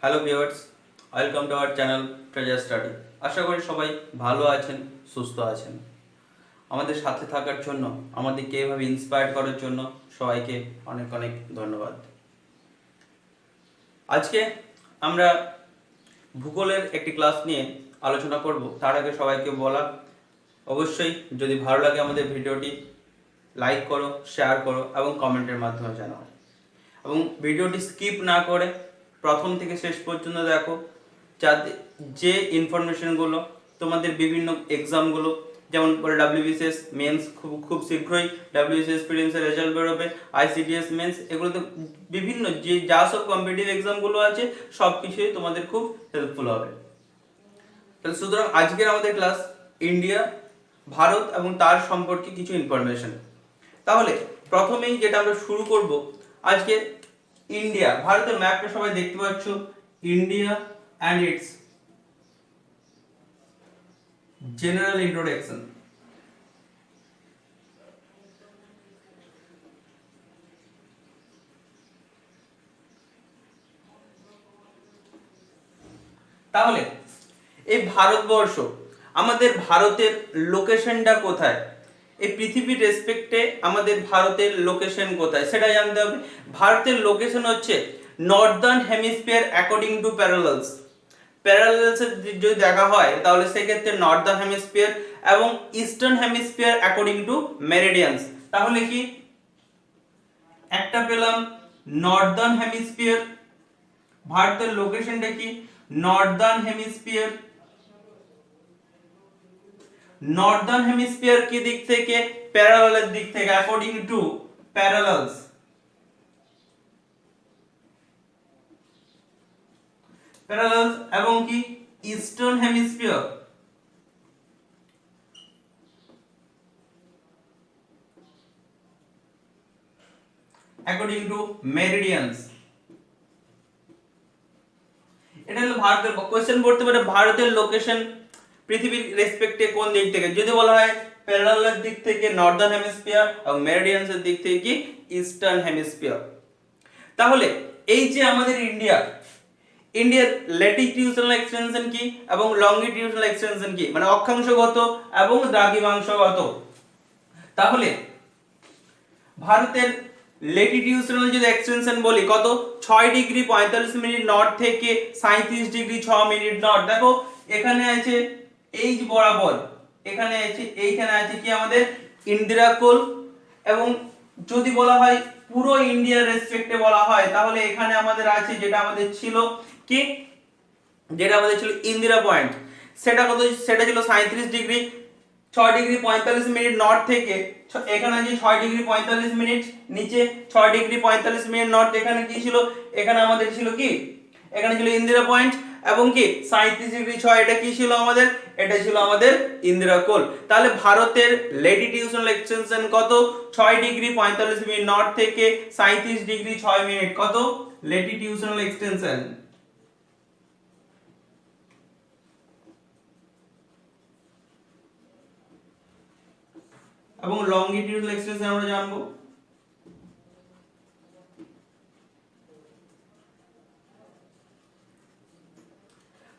Hello viewers, welcome to our channel treasure study. আশা করি সবাই ভালো আছেন, সুস্থ আছেন। আমাদের সাথে থাকার জন্য, আমাদেরকে এভাবে ইন্সপায়ার করার জন্য সবাইকে অনেক অনেক ধন্যবাদ। আজকে আমরা ভূগোলের একটি ক্লাস নিয়ে আলোচনা করব। তার আগে সবাইকে বলা, অবশ্যই যদি ভালো লাগে আমাদের ভিডিওটি লাইক করো, শেয়ার করো এবং কমেন্টের মাধ্যমে জানাও, এবং ভিডিওটি স্কিপ না করে প্রথম থেকে শেষ পর্যন্ত দেখো, যাতে যে ইনফরমেশনগুলো তোমাদের বিভিন্ন এক্সামগুলো, যেমন ডাব্লিউবিসিএস মেন্স খুব শীঘ্রই ডাব্লিউবিসিএস প্রিলিমসের রেজাল্ট বেরোবে, আইসিডিএস মেন্স, এগুলোতে বিভিন্ন যে যা সব কম্পিটিটিভ এক্সামগুলো আছে সব কিছুই তোমাদের খুব হেল্পফুল হবে। তাহলে সুতরাং আজকের আমাদের ক্লাস ইন্ডিয়া, ভারত এবং তার সম্পর্কে কিছু ইনফরমেশন। তাহলে প্রথমেই যেটা আমরা শুরু করব আজকে, ইন্ডিয়া, ভারতের ম্যাপটা সবাই দেখতে পাচ্ছ, India and it's general introduction. তাহলে এই ভারতবর্ষ, আমাদের ভারতের লোকেশনটা কোথায়, এই পৃথিবীর রেসপেক্টে আমাদের ভারতের লোকেশন কোথায় সেটা জানতে হবে। ভারতের লোকেশন হচ্ছে Northern hemisphere according to parallels. Parallels যদি দেখা হয় তাহলে সেক্ষেত্রে নর্দার্ন হেমিস্ফিয়ার, এবং eastern hemisphere according to meridians. তাহলে কি একটা পেলাম নর্দার্ন হেমিস্ফিয়ার, ভারতের লোকেশনটা কি নর্দার্ন হেমিস্ফিয়ার। নর্দার্ন হেমিস্ফিয়ার কি দিক থেকে, প্যারালালের দিক থেকে, অ্যাকর্ডিং টু প্যারালালস। প্যারালালস এবং কি eastern hemisphere according to meridians. এটা হলো ভারতের কোশ্চেন পড়তে পারে, ভারতের লোকেশন পৃথিবীর রেসপেক্টে কোন দিক থেকে, যদি বলা হয় প্যারালালের দিক থেকে নর্দার্ন হেমিস্ফিয়ার এবং মেরিডিয়ানসের দিক থেকে কি ইস্টার্ন হেমিস্ফিয়ার। তাহলে এই যে আমাদের ইন্ডিয়া, ইন্ডিয়ার ল্যাটিটিউডনাল এক্সটেনশন কি এবং লংগিটিউডনাল এক্সটেনশন কি, মানে অক্ষাংশগত এবং দ্রাঘিমাংশগত। তাহলে ভারতের ল্যাটিটিউডনাল যদি এক্সটেনশন বলি কত, 6 ডিগ্রি 45 মিনিট নর্থ থেকে 37 ডিগ্রি 6 মিনিট নর্থ। দেখো এখানে আছে এই যে বরাবর, এখানে আছে, এইখানে আছে কি আমাদের ইন্দিরা কোল, এবং যদি বলা হয় পুরো ইন্ডিয়ার রেসপেক্টে বলা হয় তাহলে এখানে আমাদের আছে যেটা আমাদের ছিল কি, যেটা আমাদের ছিল ইন্দিরা পয়েন্ট। সেটা কত, সেটা ছিল 37 ডিগ্রি 6 ডিগ্রি 45 মিনিট নর্থ থেকে, এখানে আছে 6 ডিগ্রি 45 মিনিট নিচে, 6 ডিগ্রি 45 মিনিট নর্থ। এখানে কি ছিল, এখানে আমাদের ছিল কি, এখানে ছিল ইন্দিরা পয়েন্ট, এবং কি 37 ডিগ্রি 6, এটা কি ছিল আমাদের, এটা ছিল আমাদের ইন্দিরা কোল। তাহলে ভারতের ল্যাটিটিউডনাল এক্সটেনশন কত, 6 ডিগ্রি 45 মিনিট নর্থ থেকে 37 ডিগ্রি 6 মিনিট, কত ল্যাটিটিউডনাল এক্সটেনশন। এবং লংগিটিউডনাল এক্সটেনশন আমরা জানবো।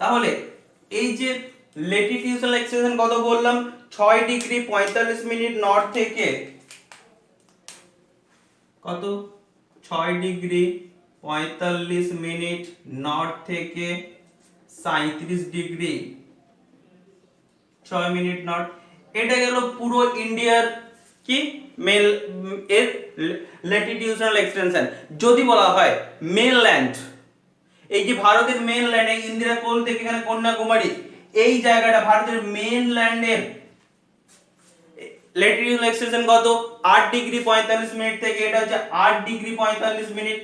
তাহলে এই যে ল্যাটিটিউডনাল এক্সটেনশন কত বললাম, 6 ডিগ্রি 45 মিনিট নর্থ থেকে কত, 6 ডিগ্রি 45 মিনিট নর্থ থেকে 37 ডিগ্রি 6 মিনিট নর্থ। এটা গেল পুরো ইন্ডিয়ার কি মেল এর ল্যাটিটিউডনাল এক্সটেনশন। যদি বলা হয় মেনল্যান্ড, এই যে ভারতের মেনল্যান্ড, এই ইন্দিরা কোল থেকে এখানে কন্যাকুমারী, এই জায়গাটা ভারতের মেনল্যান্ডের ল্যাটিটিউডনাল এক্সটেনশন কত, 8 ডিগ্রি 45 মিনিট থেকে, এটা হচ্ছে 8 ডিগ্রি 45 মিনিট।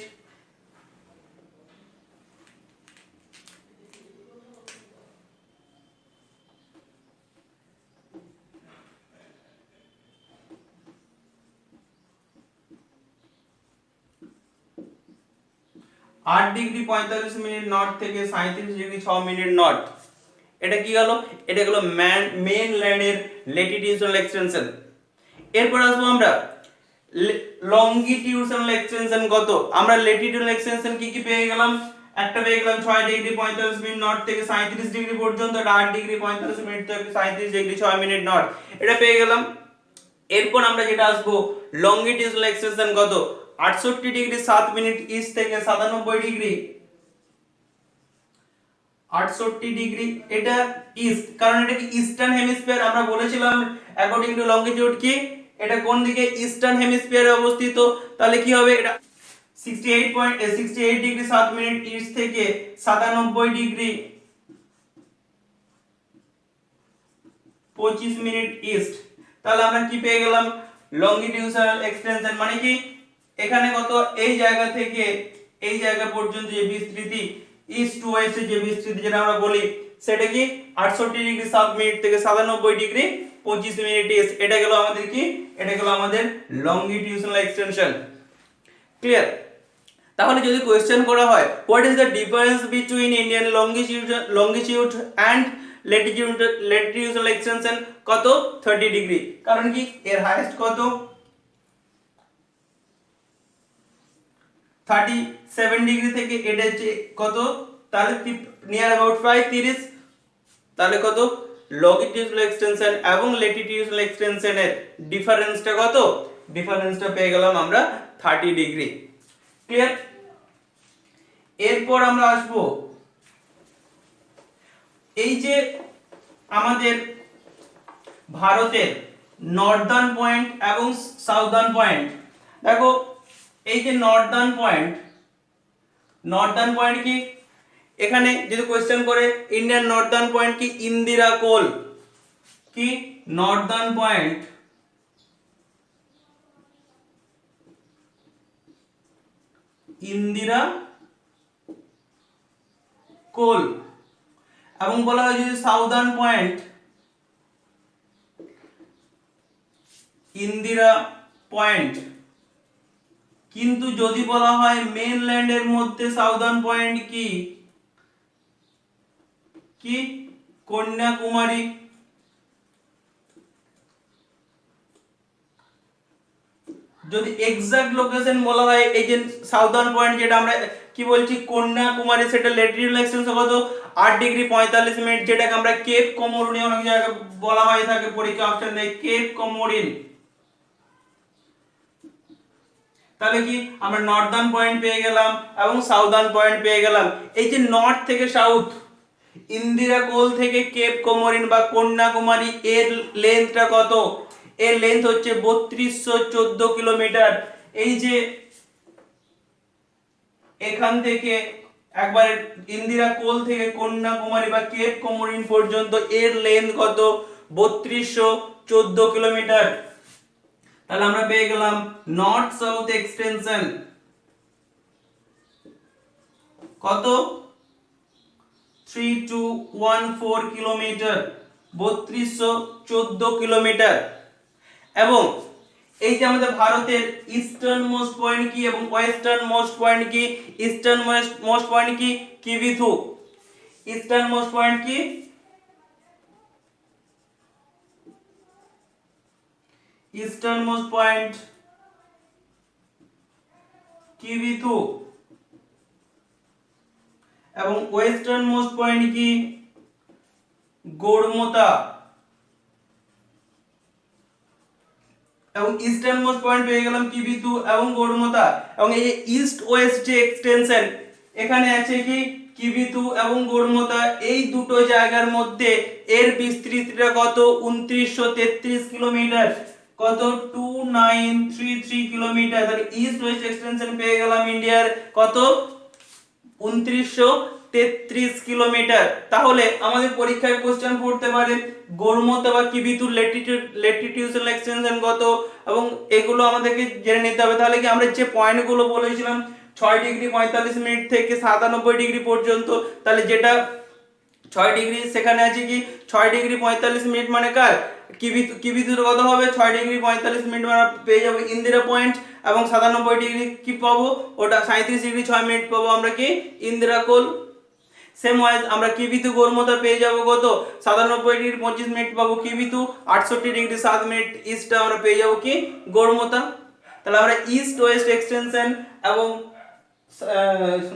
আট ডিগ্রি 45 মিনিট নর্থ থেকে 37 ডিগ্রি 6 মিনিট নর্থ। এটা কি গেল, এটা গেল মেনল্যান্ডের ল্যাটিটিউডনাল এক্সটেনশন। এরপর আসবো আমরা লংগিটিউডনাল এক্সটেনশন কত, আমরা ল্যাটিটিউডনাল এক্সটেনশন কি কি পেয়ে গেলাম, একটা পেয়ে গেলাম 6 ডিগ্রি 45 মিনিট নর্থ থেকে 37 ডিগ্রি পর্যন্ত, 8 ডিগ্রি 45 মিনিট থেকে 37 ডিগ্রি 6 মিনিট নর্থ, এটা পেয়ে গেলাম। এরপর আমরা যেটা আসবো লংগিটিউডনাল এক্সটেনশন কত, 68 ডিগ্রি 7 মিনিট ইস্ট থেকে 97 ডিগ্রি 68 ডিগ্রি, এটা ইস্ট, কারণ এটা কি ইস্টার্ন হেমিস্ফিয়ার, আমরা বলেছিলাম অ্যাকর্ডিং টু লংগিটিউড কি এটা কোন দিকে, ইস্টার্ন হেমিস্ফিয়ারে অবস্থিত, তাহলে কি হবে এটা 68 ডিগ্রি 7 মিনিট ইস্ট থেকে 97 ডিগ্রি 25 মিনিট ইস্ট, তাহলে আমরা কি পেয়ে গেলাম লংগিটিউডনাল এক্সটেনশন, মানে কি এখানে কত, এই জায়গা থেকে এই জায়গা পর্যন্ত যে বিস্তৃতি ইস্ট টু ওয়েস্ট যে বিস্তৃতি যেটা আমরা বলি সেটা কি 68 ডিগ্রি 7 মিনিট থেকে 97 ডিগ্রি 25 মিনিট ইস্ট, এটা গেল আমাদের কি, এটা গেল আমাদের লংগিটিউডনাল এক্সটেনশন। ক্লিয়ার? তাহলে যদি কোশ্চেন করা হয় what is the difference between Indian longitude and latitudinal extension, কত 30 ডিগ্রি, কারণ কি এর হাইয়েস্ট কত 37 ডিগ্রি থেকে এটা হচ্ছে কত, তাহলে নিয়ার অ্যাবাউট প্রায় 30, তাহলে কত লংগিটিউডনাল এক্সটেনশন এবং ল্যাটিটিউডনাল এক্সটেনশনের ডিফারেন্সটা কত, ডিফারেন্সটা পেয়ে গেলাম আমরা 30 ডিগ্রি। ক্লিয়ার? এরপর আমরা আসব এই যে আমাদের ভারতের নর্দার্ন পয়েন্ট এবং সাউদার্ন পয়েন্ট, দেখো এই যে নর্দার্ন পয়েন্ট কি, এখানে যদি কোশ্চেন করে ইন্ডিয়ান নর্দার্ন পয়েন্ট কি ইন্দিরা কোল, কি নর্দার্ন পয়েন্ট ইন্দিরা কোল, এবং বলা হয় যদি সাউদার্ন পয়েন্ট ইন্দিরা পয়েন্ট, কিন্তু যদি বলা হয় মেনল্যান্ডের মধ্যে সাউদার্ন পয়েন্ট কি, কি কন্যাকুমারী, যদি এক্সাক্ট লোকেশন বলা হয় এই যে সাউদার্ন পয়েন্ট যেটা আমরা কি বলছি কন্যাকুমারী, সেটা ল্যাটিটিউডনাল এক্সটেনশন কত 8 ডিগ্রি 45 মিনিট, যেটাকে আমরা কেপ কমোরিন অনেক জায়গায় বলা হয় থাকে, পরীক্ষা অপশন দেয় কেপ কমোরিন। তাহলে কি আমরা নর্দার্ন পয়েন্ট পেয়ে গেলাম এবং সাউদার্ন পয়েন্ট পেয়ে গেলাম। এই যে নর্থ থেকে সাউথ ইন্দিরা কোল থেকে কেপ কমোরিন বা কন্যাকুমারী এর লেন্থটা কত, এর লেন্থ হচ্ছে 3214 কিলোমিটার। এই যে এখান থেকে একবার ইন্দিরা কোল থেকে কন্যাকুমারী বা কেপ কমোরিন পর্যন্ত এর লেন্থ কত 3214 কিলোমিটার। তাহলে আমরা পেয়ে গেলাম নর্থ সাউথ এক্সটেনশন কত 3214 কিলোমিটার, 3214 কিলোমিটার। এবং এই যে আমাদের ভারতের ইস্টার্ন মোস্ট পয়েন্ট কি এবং ওয়েস্টার্ন মোস্ট পয়েন্ট কি, ইস্টার্ন মোস্ট পয়েন্ট কি কিবিথু, ইস্টার্ন মোস্ট পয়েন্ট কি ইস্টার্ন মোস্ট পয়েন্ট কিবিথু, এবং ওয়েস্টার্ন মোস্ট পয়েন্ট কি গড়মতা, এবং ইস্টার্ন মোস্ট পয়েন্ট পেয়ে গেলাম কিবিথু এবং গড়মতা। এবং এই ইস্ট ওয়েস্ট যে এক্সটেনশন এখানে আছে কি কিবিথু এবং গড়মতা, এই দুটো জায়গার মধ্যে এর বিস্তৃতিটা কত 2933 কিলোমিটার, কত 2933 কিলোমিটার। তাহলে ইস্ট ওয়েস্ট এক্সটেনশন পেয়ে গেলাম ইন্ডিয়ার কত 2933 কিলোমিটার। তাহলে আমাদের পরীক্ষায় কোশ্চেন পড়তে পারে গড়মতা বা কিবিথুর ল্যাটিটিউডনাল এক্সটেনশন কত, এবং এগুলো আমাদেরকে জেনে নিতে হবে। তাহলে কি আমরা যে পয়েন্টগুলো বলেছিলাম 6 ডিগ্রি 45 মিনিট থেকে 97 ডিগ্রি পর্যন্ত, তাহলে যেটা 6 ডিগ্রি সেখানে আছে কি 6 ডিগ্রি 45 মিনিট মানে কার কিবিথুর কত হবে 6 ডিগ্রি 45 মিনিট মানে পেয়ে যাবো ইন্দিরা পয়েন্ট, এবং 97 ডিগ্রি কি পাবো ওটা 37 ডিগ্রি 6 মিনিট পাবো আমরা কি ইন্দিরা কোল। সেম ওয়াইজ আমরা কিবিথু গড়মতা পেয়ে যাবো কত 97 ডিগ্রি 25 মিনিট পাবো কিবিথু, 68 ডিগ্রি 7 মিনিট ইস্ট আমরা পেয়ে যাবো কি গড়মতা। তাহলে আমরা ইস্ট ওয়েস্ট এক্সটেনশন এবং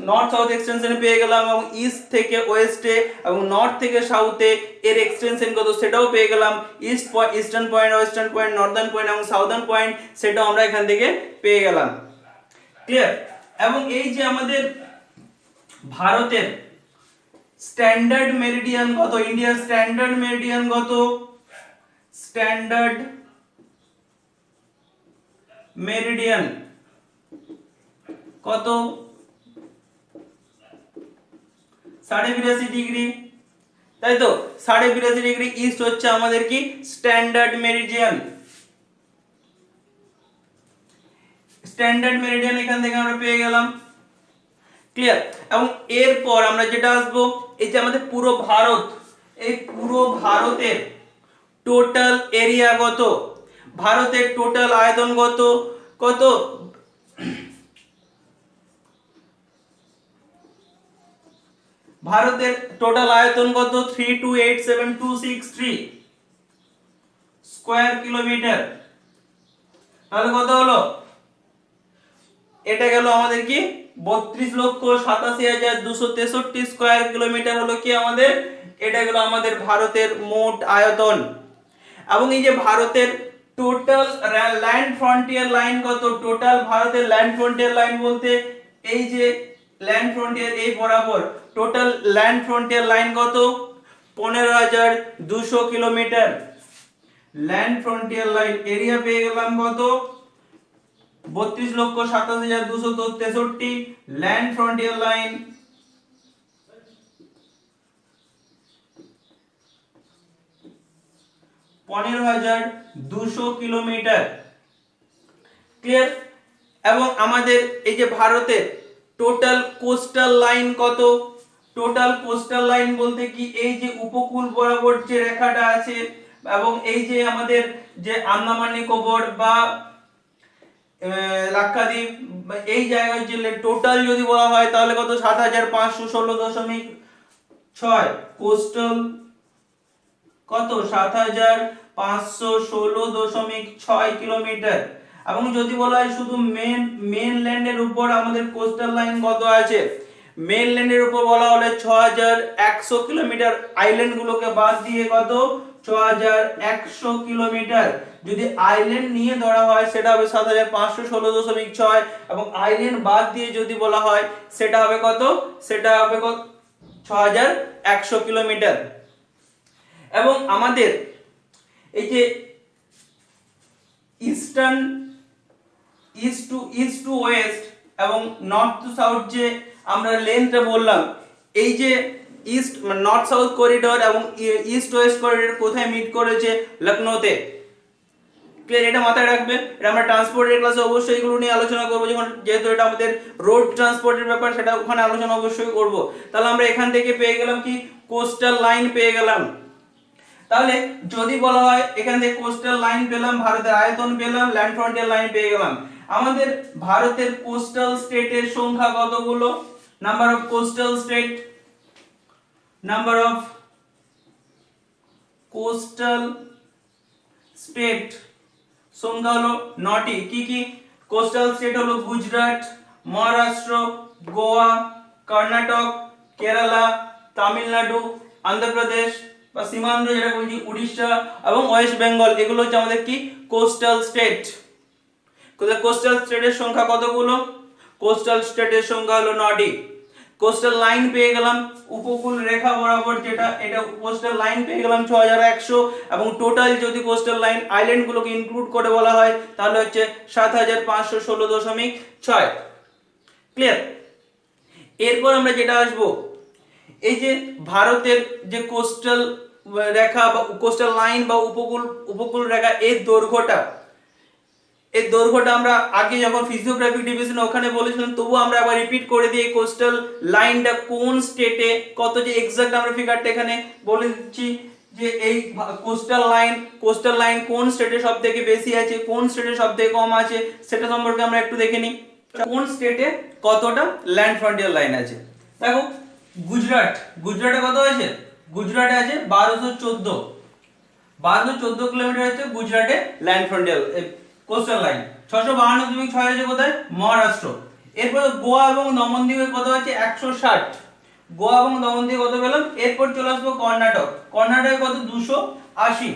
নর্থ সাউথ এক্সটেনশন পেয়ে গেলাম, এবং ইস্ট থেকে ওয়েস্টে এবং নর্থ থেকে সাউথে এর এক্সটেনশন কত সেটাও পেয়ে গেলাম। Eastern point, western point, Northern point এবং সাউদার্ন পয়েন্ট সেটাও আমরা এখান থেকে পেয়ে গেলাম। ক্লিয়ার? এবং এই যে আমাদের ভারতের স্ট্যান্ডার্ড মেরিডিয়ান কত, ইন্ডিয়ার স্ট্যান্ডার্ড মেরিডিয়ান কত, স্ট্যান্ডার্ড মেরিডিয়ান কত 82.5 ডিগ্রি, তাই তো? 82.5 ডিগ্রি ইস্ট হচ্ছে আমাদের কি স্ট্যান্ডার্ড মেরিডিয়ান। স্ট্যান্ডার্ড মেরিডিয়ান এখান থেকে আমরা পেয়ে গেলাম। ক্লিয়ার? এবং এরপর আমরা যেটা আসবো, এই যে আমাদের পুরো ভারত, এই পুরো ভারতের টোটাল এরিয়া কত, ভারতের টোটাল আয়তন কত, কত ভারতের টোটাল আয়তন কত 3287263 স্কয়ার কিলোমিটার। তাহলে কত হলো? এটা গেল আমাদের কি 32,87,263 স্কয়ার কিলোমিটার হলো কি আমাদের, এটা গেল আমাদের ভারতের মোট আয়তন। এবং এই যে ভারতের টোটাল ল্যান্ড ফ্রন্টিয়ার লাইন কত, টোটাল ভারতের ল্যান্ড ফ্রন্টিয়ার লাইন বলতে এই যে ল্যান্ড ফ্রন্টিয়ার এই বরাবর টোটাল ল্যান্ড ফ্রন্টিয়ার লাইন কত 15,200 kilometre. Land frontier line area পেয়ে গেলাম কত 32,27,263। Land frontier line (15,200 kilometre. Clear? এবং আমাদের এই যে ভারতের টোটাল কোস্টাল লাইন কত, টোটাল কোস্টাল লাইন বলতে কি এই যে উপকূল বরাবর যে রেখাটা আছে, এবং এই যে আমাদের যে আন্দামান নিকোবর বা লাক্ষাদ্বীপ এই জায়গায় যে টোটাল যদি বলা হয় তাহলে কত 7,516.6 কোস্টাল কত 7,516.6 কিলোমিটার। এবং যদি বলা হয় শুধু মেনল্যান্ডের উপর আমাদের কোস্টাল লাইন কত আছে, মেনল্যান্ডের উপর বলা হলে 6,100 কিলোমিটার, আইল্যান্ড গুলোকে বাদ দিয়ে কত 6,100 কিলোমিটার। যদি আইল্যান্ড নিয়ে ধরা হয় সেটা হবে 7,516.6, এবং আইল্যান্ড বাদ দিয়ে যদি বলা হয় সেটা হবে কত, সেটা হবে কত 6,100 কিলোমিটার। এবং আমাদের এই যে ইস্টার্ন ইস্ট টু ওয়েস্ট এবং নর্থ টু সাউথ যে আমরা লেন্থটা বললাম, এই যে ইস্ট নর্থ সাউথ করিডোর এবং ইস্ট ওয়েস্ট করিডোর কোথায় মিট করেছে, লখনউতে। ক্লিয়ার? এটা মাথায় রাখবে, এটা আমরা ট্রান্সপোর্টের ক্লাসে অবশ্যই এগুলো নিয়ে আলোচনা করব, যখন যেহেতু এটা আমাদের রোড ট্রান্সপোর্টের ব্যাপার সেটা ওখানে আলোচনা অবশ্যই করব। তাহলে আমরা এখান থেকে পেয়ে গেলাম কি কোস্টাল লাইন পেয়ে গেলাম। তাহলে যদি বলা হয় এখান থেকে কোস্টাল লাইন পেলাম, ভারতের আয়তন পেলাম, ল্যান্ড ফ্রন্টিয়ার লাইন পেয়ে গেলাম। আমাদের ভারতের কোস্টাল স্টেটের সংখ্যা কতগুলো, number of coastal state, number of coastal state সংখ্যা হলো 9টি। কি কি কোস্টাল স্টেট হলো গুজরাট, মহারাষ্ট্র, গোয়া, কর্ণাটক, কেরালা, তামিলনাড়ু, অন্ধ্রপ্রদেশ বা সীমান্ত যেটা বলছি উড়িষ্যা এবং ওয়েস্ট বেঙ্গল, এগুলো হচ্ছে আমাদের কি কোস্টাল স্টেট। কোস্টাল স্টেটের সংখ্যা কতগুলো, কোস্টাল স্টেটের সংখ্যা হলো 9টি। কোস্টাল লাইন পেয়ে গেলাম, উপকূল রেখা বরাবর যেটা, এটা কোস্টাল লাইন পেয়ে গেলাম 6,100, এবং টোটাল যদি কোস্টাল লাইন আইল্যান্ড গুলোকে ইনক্লুড করে বলা হয় তাহলে হচ্ছে 7,516.6। ক্লিয়ার? এরপর আমরা যেটা আসবো, এই যে ভারতের যে কোস্টাল রেখা বা কোস্টাল লাইন বা উপকূল রেখা এর দৈর্ঘ্যটা আমরা আগে যখন ফিজিওগ্রাফিক ডিভিশন ওখানে বলেছিলাম, তবু আমরা আবার রিপিট করে দিই কোস্টাল লাইনটা কোন স্টেটে কত, যে এক্সাক্ট আমরা ফিগারটা এখানে বলে দিচ্ছি যে এই কোস্টাল লাইন কোন স্টেটে সবথেকে বেশি আছে, কোন স্টেটে সবথেকে কম আছে, সেটা সম্পর্কে আমরা একটু দেখে নিই। কোন স্টেটে কতটা ল্যান্ড ফ্রন্টিয়ার লাইন আছে। দেখো গুজরাটে কত আছে, গুজরাটে আছে 1214 কিলোমিটার হচ্ছে গুজরাটে ল্যান্ড ফ্রন্টিয়ার কোস্টাল লাইন। 652.6 আছে কোথায়, মহারাষ্ট্র। এরপর গোয়া এবং দমনদ্বীপে কত আছে 160, গোয়া এবং দমনদ্বীপে কত পেলাম। এরপর চলে আসবো কর্ণাটক, কর্ণাটকে কত 280,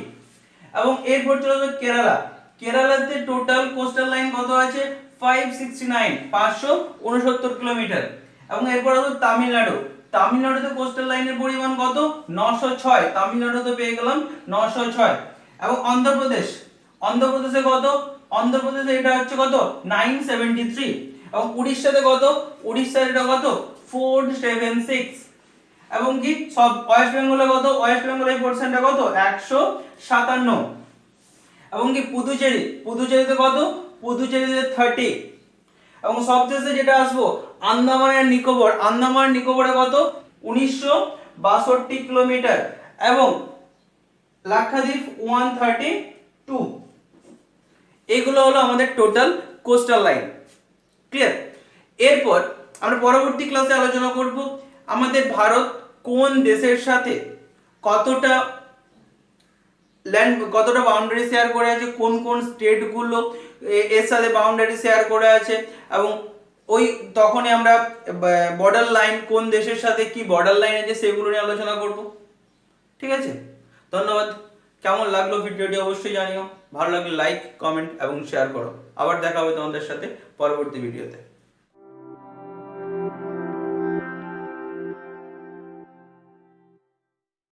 এবং এরপর চলে আসবো কেরালা, কেরালাতে টোটাল কোস্টাল লাইন কত আছে 569, 569 কিলোমিটার। এবং এরপর আসবো তামিলনাড়ু, তামিলনাড়ুতে কোস্টাল লাইনের পরিমাণ কত 906, তামিলনাড়ুতে পেয়ে গেলাম 906। এবং অন্ধ্রপ্রদেশ, অন্ধ্রপ্রদেশে কত, অন্ধ্রপ্রদেশে এটা হচ্ছে কত 973। এবং উড়িষ্যাতে কত, উড়িষ্যার এটা কত 476। এবং কি সব ওয়েস্ট বেঙ্গলে কত, ওয়েস্ট বেঙ্গলের পোরশনটা কত 157। এবং কি পুদুচেরি, পুদুচেরিতে কত, পুদুচেরিতে 30। এবং সবশেষে যেটা আসবো আন্দামান এন্ড নিকোবর, আন্দামান নিকোবরে কত 1962 কিলোমিটার। এবং লাক্ষাদ্বীপ 132। এগুলো হলো আমাদের টোটাল কোস্টাল লাইন। ক্লিয়ার? এরপর আমরা পরবর্তী ক্লাসে আলোচনা করব আমাদের ভারত কোন দেশের সাথে কতটা ল্যান্ড, কতটা বাউন্ডারি শেয়ার করে আছে, কোন কোন স্টেট গুলো এর সাথে বাউন্ডারি শেয়ার করে আছে, এবং ওই তখনই আমরা বর্ডার লাইন কোন দেশের সাথে কি বর্ডার লাইন আছে সেগুলো নিয়ে আলোচনা করব। ঠিক আছে, ধন্যবাদ। কেমন লাগলো ভিডিওটি অবশ্যই জানিও, ভালো লাগলে লাইক, কমেন্ট এবং শেয়ার করো। আবার দেখা হবে তোমাদের সাথে পরবর্তী ভিডিওতে।